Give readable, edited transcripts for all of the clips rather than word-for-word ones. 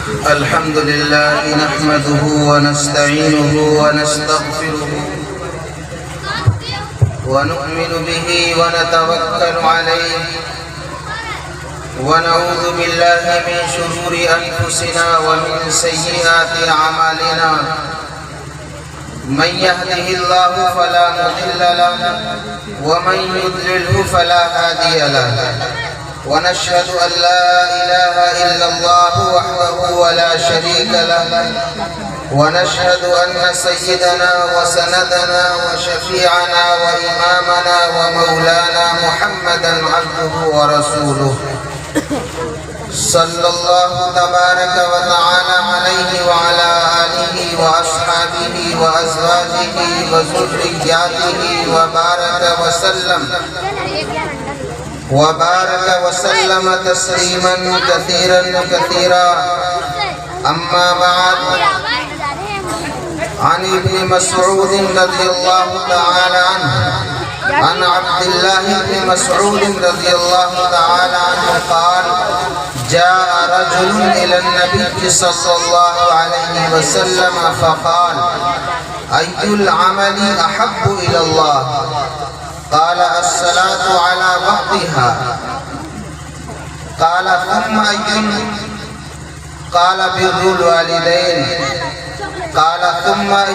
الحمد لله نحمده ونستعينه ونستغفره ونؤمن به ونتوكل عليه ونعوذ بالله من شرور أنفسنا ومن سيئات أعمالنا من يهده الله فلا مضل له ومن يضلله فلا هادي له ونشهد أن لا إله إلا الله وحده ولا شريك له ونشهد أن سيدنا وسندنا وشفيعنا وإمامنا ومولانا محمدا عبده ورسوله صلى الله تبارك وتعالى عليه وعلى آله وأصحابه وأزواجه وذرياته وبارك وسلم تسليما كثيرا أما بعد عن ابن مسعود رضي الله تعالى عنه عن عبد الله بن مسعود رضي الله تعالى عنه قال جاء رجل إلى النبي صلى الله عليه وسلم فقال أي العمل أحب إلى الله قال الصلاة على وقتها قال ثم أي قال بر الوالدين قال ثم أي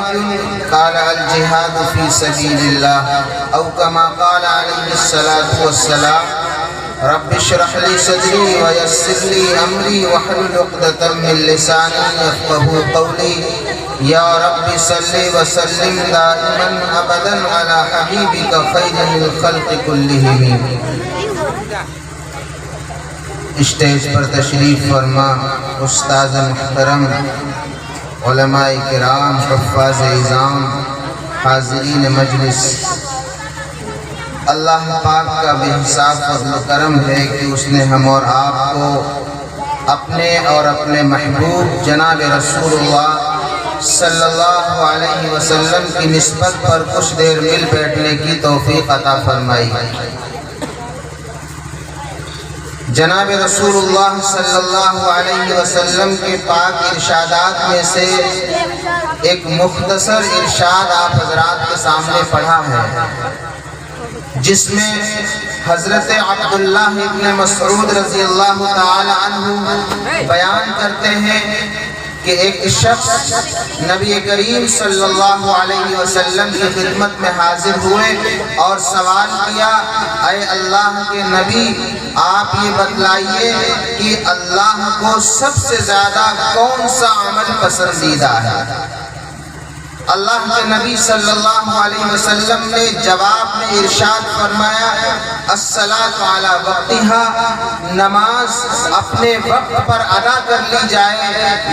قال الجهاد في سبيل الله أو كما قال عليه الصلاة والسلام رب اشرح لي صدري ويسر لي أمري واحلل عقدة من لساني يفقهوا قولي یا رب صلی وسلم دائما ابدا علی حبیبک خیر الخلق کلہم۔ اسٹیج پر تشریف فرما استاد محترم، علماء کرام، حفاظ اعظام، حاضرین مجلس، اللہ پاک کا بے حساب فضل و کرم ہے کہ اس نے ہم اور آپ کو اپنے اور اپنے محبوب جناب رسول اللہ صلی اللہ علیہ وسلم کی نسبت پر کچھ دیر مل بیٹھنے کی توفیق عطا فرمائی۔ جناب رسول اللہ صلی اللہ علیہ وسلم کے پاک ارشادات میں سے ایک مختصر ارشاد آپ حضرات کے سامنے پڑھا ہے، جس میں حضرت عبداللہ ابن مسعود رضی اللہ تعالی عنہ بیان کرتے ہیں کہ ایک شخص نبی کریم صلی اللہ علیہ وسلم کی خدمت میں حاضر ہوئے اور سوال کیا، اے اللہ کے نبی آپ یہ بتلائیے کہ اللہ کو سب سے زیادہ کون سا عمل پسندیدہ ہے؟ اللہ کے نبی صلی اللہ علیہ وسلم نے جواب میں ارشاد فرمایا الصلاۃ علی وقتہا، نماز اپنے وقت پر ادا کر لی جائے،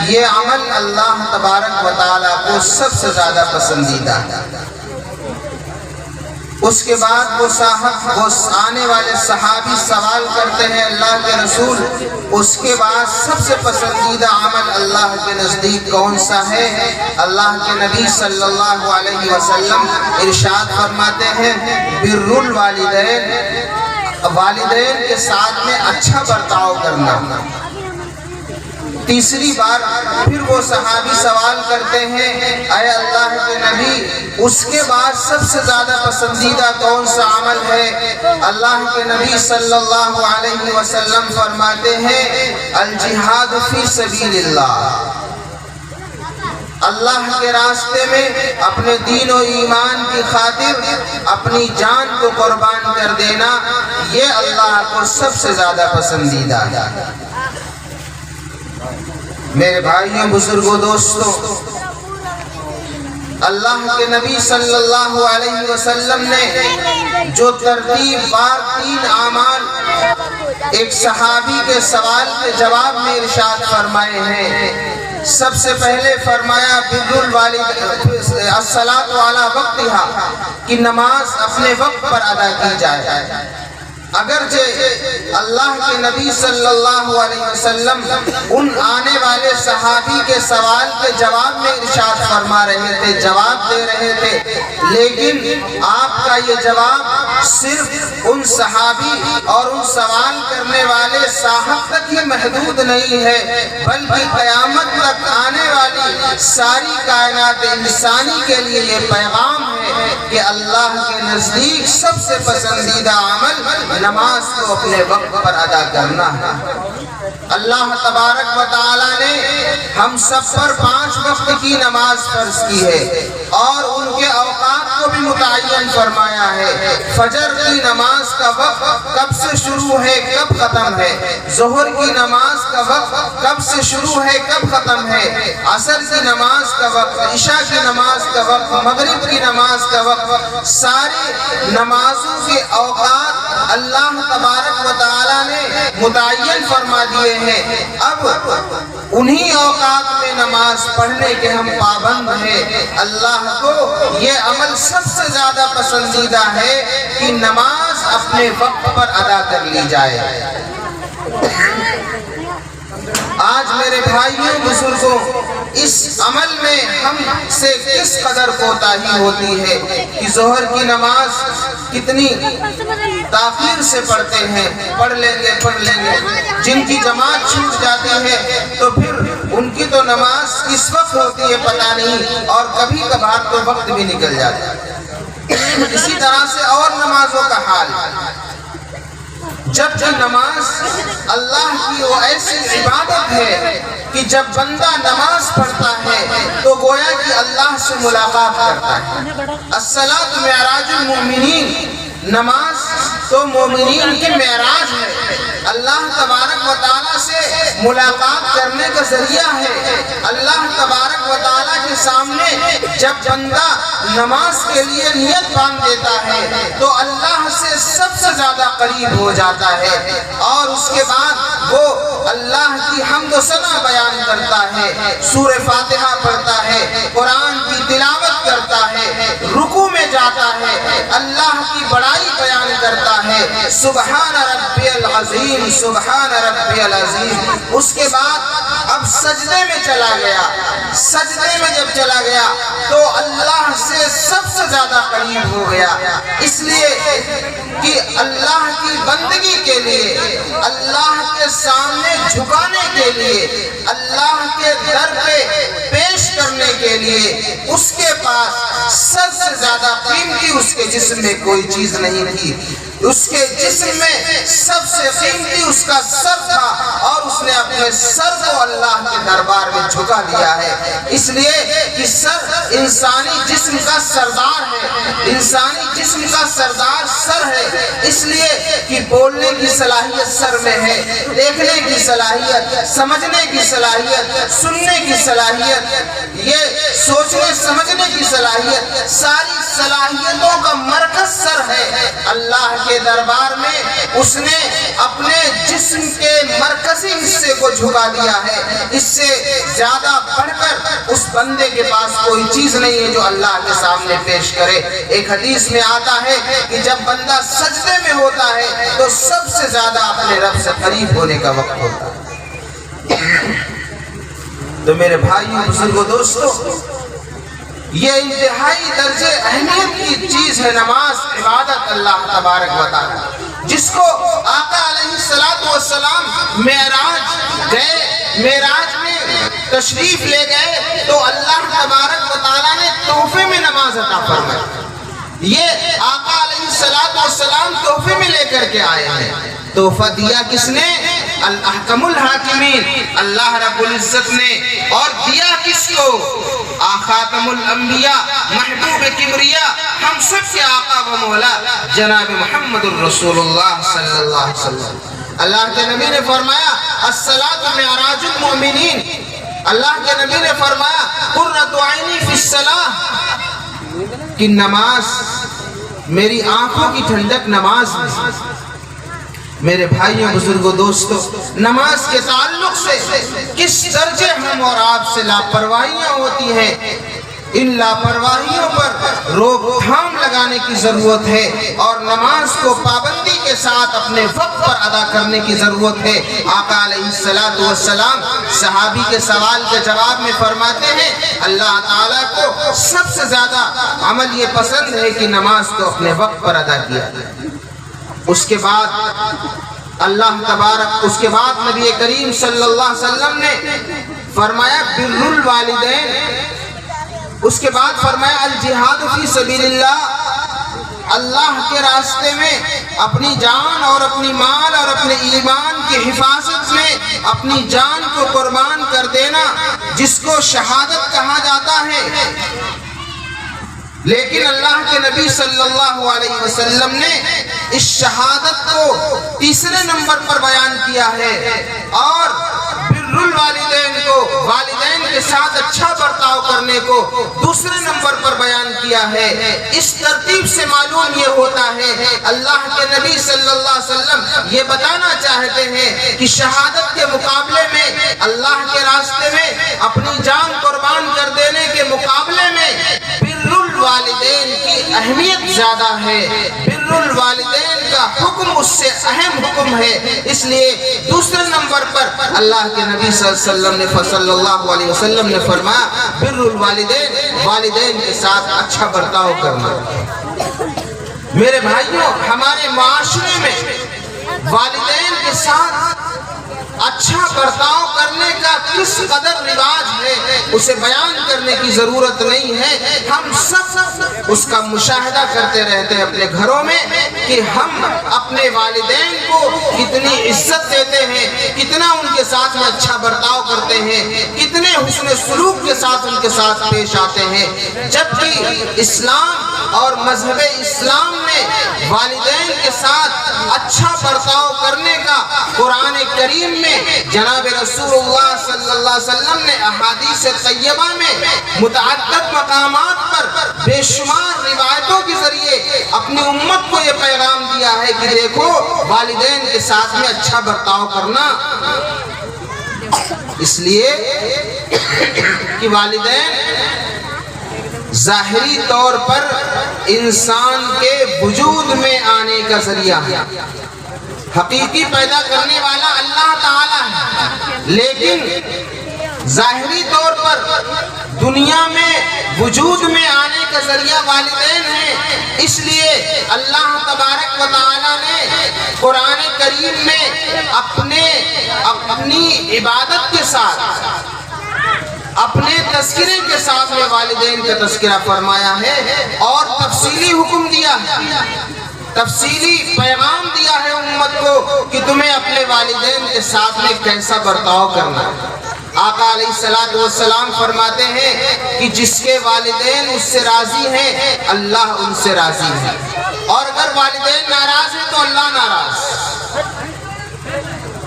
یہ عمل اللہ تبارک و تعالیٰ کو سب سے زیادہ پسندیدہ ہے۔ اس کے بعد وہ آنے والے صحابی سوال کرتے ہیں اللہ کے رسول اس کے بعد سب سے پسندیدہ عمل اللہ کے نزدیک کون سا ہے؟ اللہ کے نبی صلی اللہ علیہ وسلم ارشاد فرماتے ہیں بر الوالدین، والدین کے ساتھ میں اچھا برتاؤ کرنا۔ تیسری بار پھر وہ صحابی سوال کرتے ہیں اے اللہ کے نبی اس کے بعد سب سے زیادہ پسندیدہ کون سا عمل ہے؟ اللہ کے نبی صلی اللہ علیہ وسلم فرماتے ہیں الجہاد فی سبیل اللہ، اللہ کے راستے میں اپنے دین و ایمان کی خاطر اپنی جان کو قربان کر دینا، یہ اللہ کو سب سے زیادہ پسندیدہ ہے۔ میرے بھائیوں، بزرگوں، دوستوں، اللہ کے نبی صلی اللہ علیہ وسلم نے جو ترتیب بار 3 اعمال ایک صحابی کے سوال کے جواب میں ارشاد فرمائے ہیں، سب سے پہلے فرمایا بر الوالدین الصلاۃ علی وقتہا، کہ نماز اپنے وقت پر ادا کی جائے۔ اگرچہ اللہ کے نبی صلی اللہ علیہ وسلم ان آنے والے صحابی کے سوال کے جواب میں ارشاد فرما رہے تھے، جواب دے رہے تھے، لیکن آپ کا یہ جواب صرف ان صحابی اور ان سوال کرنے والے صاحب تک ہی محدود نہیں ہے، بلکہ قیامت تک آنے والی ساری کائنات انسانی کے لیے یہ پیغام ہے کہ اللہ کے نزدیک سب سے پسندیدہ عمل نماز کو اپنے وقت پر ادا کرنا ہے۔ اللہ تبارک و تعالی نے ہم سب پر 5 وقت کی نماز فرض کی ہے اور ان کے اوقات کو بھی متعین فرمایا ہے۔ فجر کی نماز کا وقت کب سے شروع ہے، کب ختم ہے، ظہر کی نماز کا وقت کب سے شروع ہے، کب ختم ہے، عصر کی نماز کا وقت، عشاء کی نماز کا وقت، مغرب کی نماز کا وقت، ساری نمازوں کے اوقات اللہ تبارک و تعالی نے متعین فرما دیے ہیں۔ اب انہی اوقات میں نماز پڑھنے کے ہم پابند ہیں۔ اللہ کو یہ عمل سب سے زیادہ پسندیدہ ہے کہ نماز اپنے وقت پر ادا کر لی جائے۔ آج میرے بھائیوں بزرگوں، اس عمل میں ہم سے کس قدر کوتاہی ہوتی ہے کہ ظہر کی نماز کتنی تاخیر سے پڑھتے ہیں، پڑھ لیں گے، جن کی جماعت چھوٹ جاتی ہے تو پھر ان کی تو نماز کس وقت ہوتی ہے پتہ نہیں، اور کبھی کبھار تو وقت بھی نکل جاتا ہے۔ اسی طرح سے اور نمازوں کا حال، جبکہ نماز اللہ کی وہ ایسی عبادت ہے کہ جب بندہ نماز پڑھتا ہے تو گویا کہ اللہ سے ملاقات کرتا ہے۔ الصلاۃ معراج المؤمنین، نماز تو مومنین کی معراج ہے، اللہ تبارک و تعالیٰ سے ملاقات کرنے کا ذریعہ ہے۔ اللہ تبارک و تعالیٰ کے سامنے جب بندہ نماز کے لیے نیت باندھ دیتا ہے تو اللہ سے سب سے زیادہ قریب ہو جاتا ہے، اور اس کے بعد وہ اللہ کی حمد و ثنا بیان کرتا ہے، سورہ فاتحہ پڑھتا ہے، قرآن کی تلاوت کرتا ہے، رکوع میں جاتا ہے، اللہ کی بڑائی بیان کرتا ہے، سبحان ربی العظیم، سبحان ربی العظیم۔ اس کے بعد اب سجدے میں چلا گیا، سجدے میں جب چلا گیا تو اللہ سے سب سے زیادہ قریب ہو گیا، اس لیے کہ اللہ کی بندگی کے لیے، اللہ کے سامنے جھکانے کے لیے، اللہ کے در پہ پیش کرنے کے لیے اس کے پاس سب سے زیادہ قیمتی اس کے جسم میں کوئی چیز نہیں تھی۔ اس کے جسم میں سب سے قیمتی اس کا سر تھا، اور اس نے اپنے سر کو اللہ کے دربار میں جھکا دیا ہے، اس لیے کہ سر انسانی جسم کا سردار ہے، انسانی جسم کا سردار سر ہے، اس لیے کہ بولنے کی صلاحیت سر میں ہے، دیکھنے کی صلاحیت، سمجھنے کی صلاحیت، سننے کی صلاحیت، یہ سوچنے سمجھنے کی صلاحیت، ساری صلاحیتوں کا مرکز سر ہے۔ اللہ کے دربار میں اس نے اپنے جسم کے مرکزی حصے کو جھکا دیا ہے، اس سے زیادہ بڑھ کر اس بندے کے پاس کوئی چیز نہیں ہے جو اللہ کے سامنے پیش کرے۔ ایک حدیث میں آتا ہے کہ جب بندہ سجدے میں ہوتا ہے تو سب سے زیادہ اپنے رب سے قریب ہونے کا وقت ہوتا ہے۔ تو میرے بھائیوں بزرگوں دوستو، یہ انتہائی درجے اہمیت کی چیز ہے نماز، عبادت اللہ تبارک و تعالی، جس کو آقا علیہ السلام معراج گئے، معراج میں تشریف لے گئے تو اللہ تبارک و تعالی نے تحفے میں نماز عطا فرمائی۔ یہ آقا علیہ السلام تحفے میں لے کر کے آئے ہیں۔ تحفہ دیا کس نے؟ الاحکم الحاکمین، اللہ رب العزت نے، اور دیا کس کو؟ خاتم الانبیاء، محبوب کبریا، ہم سب کے آقا و مولا جناب محمد الرسول اللہ صلی اللہ علیہ وسلم۔ اللہ کے نبی نے فرمایا الصلاۃ معراج المؤمنین، اللہ کے نبی نے فرمایا قرۃ عینی فی الصلاۃ، کہ نماز میری آنکھوں کی ٹھنڈک نماز میں۔ میرے بھائیوں بزرگوں دوستو، نماز کے تعلق سے کس درجے ہم اور آپ سے لاپرواہیاں ہوتی ہیں، ان لاپرواہیوں پر روک تھام لگانے کی ضرورت ہے اور نماز کو پابندی کے ساتھ اپنے وقت پر ادا کرنے کی ضرورت ہے۔ آقا علیہ السلام صحابی کے سوال کے جواب میں فرماتے ہیں اللہ تعالیٰ کو سب سے زیادہ عمل یہ پسند ہے کہ نماز کو اپنے وقت پر ادا کیا۔ اس کے بعد نبی کریم صلی اللہ علیہ وسلم نے فرمایا بر الوالدین، اس کے بعد فرمایا الجہاد فی سبیل اللہ، اللہ کے راستے میں اپنی جان اور اپنی مال اور اپنے ایمان کی حفاظت میں اپنی جان کو قربان کر دینا، جس کو شہادت کہا جاتا ہے۔ لیکن اللہ کے نبی صلی اللہ علیہ وسلم نے اس شہادت کو تیسرے نمبر پر بیان کیا ہے اور بر الوالدین کو، والدین کے ساتھ اچھا برتاؤ کرنے کو دوسرے نمبر پر بیان کیا ہے۔ اس ترتیب سے معلوم یہ ہوتا ہے اللہ کے نبی صلی اللہ علیہ وسلم یہ بتانا چاہتے ہیں کہ شہادت کے مقابلے میں، اللہ کے راستے میں اپنی جان قربان کر دینے کے مقابلے میں بر الوالدین کی اہمیت زیادہ ہے، بر الوالدین کا حکم اس سے اہم حکم ہے۔ اس لیے دوسرے نمبر پر اللہ کے نبی صلی اللہ علیہ وسلم نے فرمایا بر الوالدین، والدین کے ساتھ اچھا برتاؤ کرنا۔ میرے بھائیوں، ہمارے معاشرے میں والدین کے ساتھ اچھا برتاؤ کرنے کا کس قدر رواج ہے اسے بیان کرنے کی ضرورت نہیں ہے۔ ہم سب اس کا مشاہدہ کرتے رہتے ہیں اپنے گھروں میں کہ ہم اپنے والدین کو کتنی عزت دیتے ہیں، کتنا ان کے ساتھ میں اچھا برتاؤ کرتے ہیں، کتنے حسن سلوک کے ساتھ ان کے ساتھ پیش آتے ہیں، جبکہ اسلام اور مذہب اسلام نے والدین کے ساتھ اچھا برتاؤ کرنے کا قرآن کریم میں جناب رسول اللہ صلی اللہ علیہ وسلم نے احادیث طیبہ میں متعدد مقامات پر بے شمار روایتوں کے ذریعے اپنی امت کو یہ پیغام دیا ہے کہ دیکھو والدین کے ساتھ میں اچھا برتاؤ کرنا، اس لیے کہ والدین ظاہری طور پر انسان کے وجود میں آنے کا ذریعہ ہے، حقیقی پیدا کرنے والا اللہ تعالیٰ ہے، لیکن ظاہری طور پر دنیا میں وجود میں آنے کا ذریعہ والدین ہیں۔ اس لیے اللہ تبارک و تعالیٰ نے قرآن کریم میں اپنی عبادت کے ساتھ، اپنے تذکرے کے ساتھ میں والدین کا تذکرہ فرمایا ہے اور تفصیلی حکم دیا ہے، تفصیلی پیغام دیا ہے امت کو کہ تمہیں اپنے والدین کے ساتھ میں کیسا برتاؤ کرنا ہے۔ آقا علیہ السلام فرماتے ہیں کہ جس کے والدین اس سے راضی ہیں اللہ ان سے راضی ہے، اور اگر والدین ناراض ہیں تو اللہ ناراض۔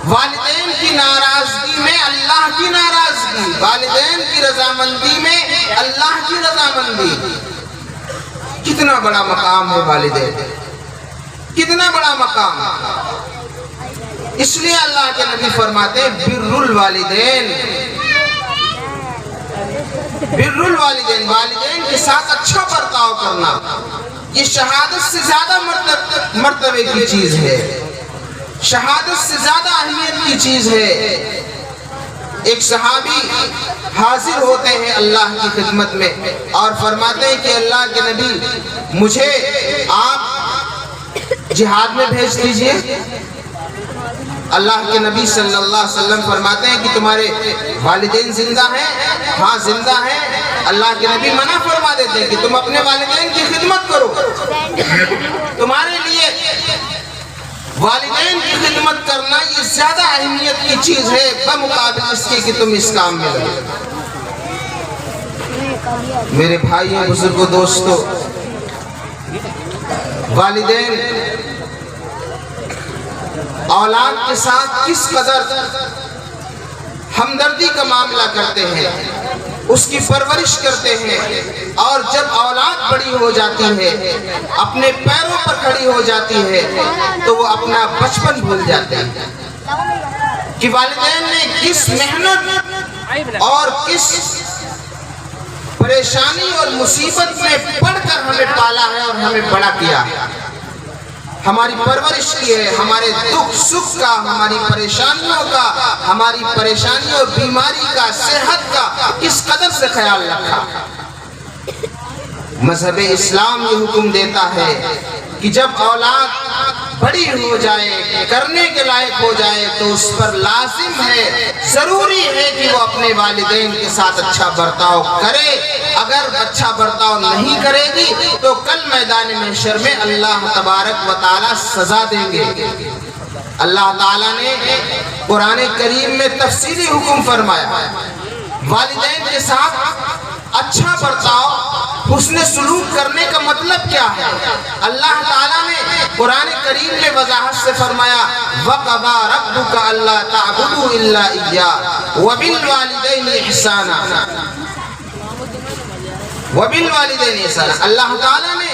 والدین کی ناراضگی میں اللہ کی ناراضگی، والدین کی رضامندی میں اللہ کی رضامندی۔ کتنا بڑا مقام ہے والدین، کتنا بڑا مقام۔ اس لیے اللہ کے نبی فرماتے ہیں بر الوالدین، بر الوالدین، والدین کے ساتھ اچھا برتاؤ کرنا یہ شہادت سے زیادہ مرتبے کی چیز ہے، شہادت سے زیادہ اہمیت کی چیز ہے۔ ایک صحابی حاضر ہوتے ہیں اللہ کی خدمت میں اور فرماتے ہیں کہ اللہ کے نبی مجھے آپ جہاد میں بھیج دیجئے۔ اللہ کے نبی صلی اللہ علیہ وسلم فرماتے ہیں کہ تمہارے والدین زندہ ہیں؟ ہاں زندہ ہیں۔ اللہ کے نبی منع فرما دیتے ہیں کہ تم اپنے والدین کی خدمت کرو، تمہارے لیے والدین کی خدمت کرنا یہ زیادہ اہمیت کی چیز ہے بمقابل اس کے کہ تم اس کام میں لگے۔ میرے بھائیوں، بزرگوں، دوستو، والدین اولاد کے ساتھ کس قدر ہمدردی کا معاملہ کرتے ہیں، اس کی پرورش کرتے ہیں، اور جب اولاد بڑی ہو جاتی ہے، اپنے پیروں پر کھڑی ہو جاتی ہے تو وہ اپنا بچپن بھول جاتے ہیں کہ والدین نے کس محنت اور کس پریشانی اور مصیبت میں پڑھ کر ہمیں پالا ہے اور ہمیں بڑا کیا ہے، ہماری پرورش کی ہے، ہمارے دکھ سکھ کا، ہماری پریشانیوں کا، ہماری پریشانی اور بیماری کا، صحت کا کس قدر سے خیال رکھا۔ مذہب اسلام یہ حکم دیتا ہے کہ جب اولاد بڑی ہو جائے، کرنے کے لائق ہو جائے، تو اس پر لازم ہے، ضروری ہے کہ وہ اپنے والدین کے ساتھ اچھا برتاؤ کرے۔ اگر اچھا برتاؤ نہیں کرے گی تو کل میدان محشر میں اللہ تبارک و تعالی سزا دیں گے۔ اللہ تعالیٰ نے قرآن کریم میں تفصیلی حکم فرمایا، والدین کے ساتھ اچھا برتاؤ، حسن سلوک کرنے کا مطلب کیا ہے؟ اللہ تعالیٰ نے قرآن کریم میں وضاحت سے فرمایا وَقَضَىٰ رَبُّكَ أَلَّا تَعْبُدُوا إِلَّا إِيَّاهُ وَبِالْوَالِدَيْنِ إِحْسَانًا۔ وَبِالْوَالِدَيْنِ إِحْسَانًا، اللہ تعالیٰ نے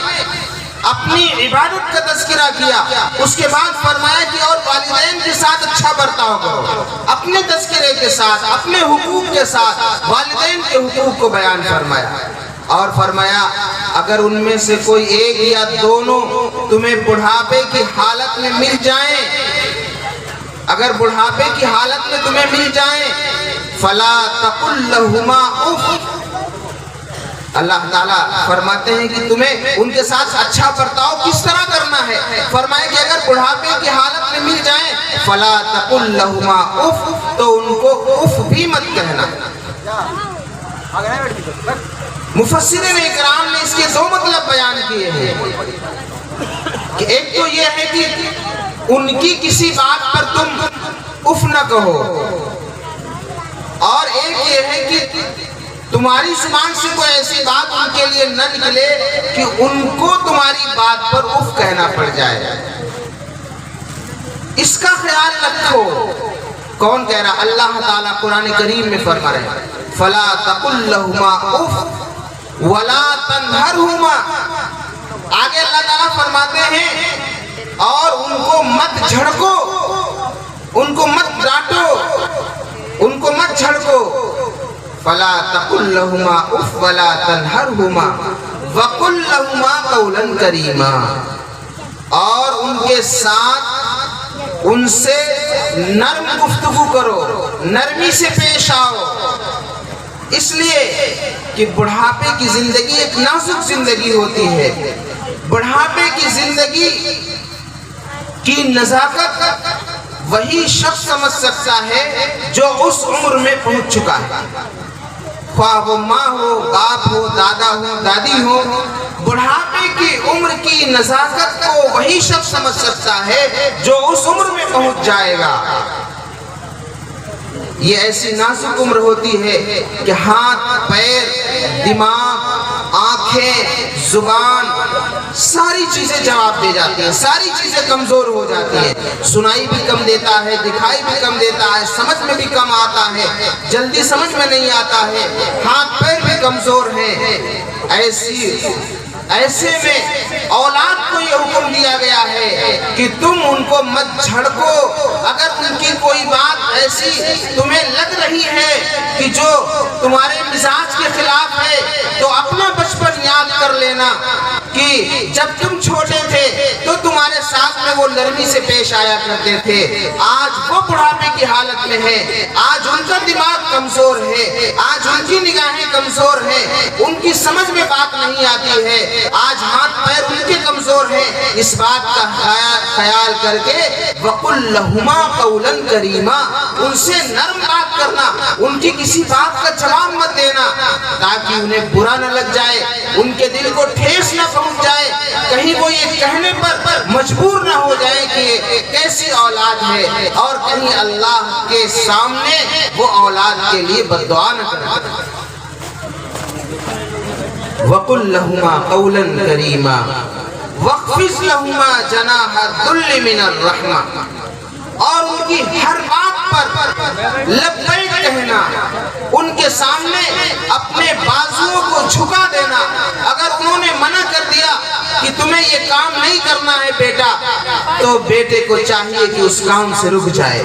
اپنی عبادت کا تذکرہ کیا، اس کے بعد فرمایا کہ اور والدین کے ساتھ اچھا برتاؤ کرو، اپنے تذکرے کے ساتھ، اپنے حقوق کے ساتھ والدین کے حقوق کو بیان فرمایا، اور فرمایا اگر ان میں سے کوئی ایک یا دونوں تمہیں بڑھاپے کی حالت میں مل جائیں، اگر بڑھاپے کی حالت میں تمہیں مل جائیں فَلَا تَقُلْ لَهُمَا أُفٍّ۔ اللہ تعالیٰ فرماتے ہیں کہ تمہیں ان کے ساتھ اچھا برتاؤ کس طرح کرنا ہے۔ فرمائے کہ اگر بڑھاپے کی حالت میں مل جائیں فَلَا تَقُلْ لَهُمَا أُفٍّ، تو ان کو اف بھی مت کہنا۔ مفسرین اکرام نے اس کے دو مطلب بیان کیے ہیں کہ ایک تو یہ ہے کہ ان کی کسی بات پر تم اف نہ کہو، اور ایک یہ ہے کہ تمہاری زبان سے کوئی ایسی بات ان کے لیے نہ نکلے کہ ان کو تمہاری بات پر اف کہنا پڑ جائے۔ اس کا خیال رکھو۔ کون کہہ رہا؟ اللہ تعالیٰ قرآن کریم میں فرما رہے ہیں فَلَا تَقُلْ لَهُمَا أُفٍّ وَلَا تَنْهَرْهُمَا۔ آگے اللہ تعالیٰ فرماتے ہیں اور ان کو مت جھڑکو، ان کو مت ڈانٹو، ان کو مت جھڑکو۔ فَلَا تَقُلْ لَهُمَا أُفٍّ وَلَا تَنْهَرْهُمَا وَقُلْ لَهُمَا قَوْلًا كَرِيمًا، اور ان کے ساتھ ان سے نرم گفتگو کرو، نرمی سے پیش آؤ، اس لیے کہ بڑھاپے کی زندگی ایک نازک زندگی ہوتی ہے۔ بڑھاپے کی زندگی کی نزاکت وہی شخص سمجھ سکتا ہے جو اس عمر میں پہنچ چکا ہے، خواہ وہ ماں ہو، باپ ہو، دادا ہو، دادی ہو۔ بڑھاپے کی عمر کی نزاکت کو وہی شخص سمجھ سکتا ہے جو اس عمر میں پہنچ جائے گا۔ یہ ایسی نازک عمر ہوتی ہے کہ ہاتھ، پیر، دماغ، آنکھیں، زبان، ساری چیزیں جواب دے جاتی ہیں، ساری چیزیں کمزور ہو جاتی ہیں۔ سنائی بھی کم دیتا ہے، دکھائی بھی کم دیتا ہے، سمجھ میں بھی کم آتا ہے، جلدی سمجھ میں نہیں آتا ہے، ہاتھ پیر بھی کمزور ہیں۔ ایسے میں اولاد کو یہ حکم دیا گیا ہے کہ تم ان کو مت جھڑکو۔ اگر ان کی کوئی بات ایسی تمہیں لگ رہی ہے کہ جو تمہارے مزاج کے خلاف ہے تو اپنا بچپن یاد کر لینا کہ جب تم چھوٹے تھے تو تمہارے ساتھ میں وہ نرمی سے پیش آیا کرتے تھے، آج وہ بڑھاپے کی حالت میں ہے، آج ان کا دماغ کمزور ہے، آج ان کی نگاہیں کمزور ہیں، ان کی سمجھ میں بات نہیں آتی ہے، آج ہاتھ پیر ان کے کمزور ہیں۔ اس بات کا خیال کر کے وَقُلْ لَهُمَا قَوْلًا كَرِيمًا، ان سے نرم بات کرنا، ان کی کسی بات کا جواب مت دینا تاکہ انہیں برا نہ لگ جائے، ان کے دل کو ٹھیس نہ پہنچ جائے، کہیں وہ یہ کہنے پر مجبور نہ ہو جائے کہ یہ کیسی اولاد ہے، اور کہیں اللہ کے سامنے وہ اولاد کے لیے بد دعا نہ کرے۔ وَقُلْ لَهُمَا قَوْلًا كَرِيمًا وَاخْفِضْ لَهُمَا جَنَاحَ الذُّلِّ مِنَ الرَّحْمَةِ، اور ان کی ہر بات پر لبیک کہنا، ان کے سامنے اپنے بازوؤں کو جھکا دینا۔ اگر انہوں نے منع کر دیا کہ تمہیں یہ کام نہیں کرنا ہے بیٹا، تو بیٹے کو چاہیے کہ اس کام سے رک جائے۔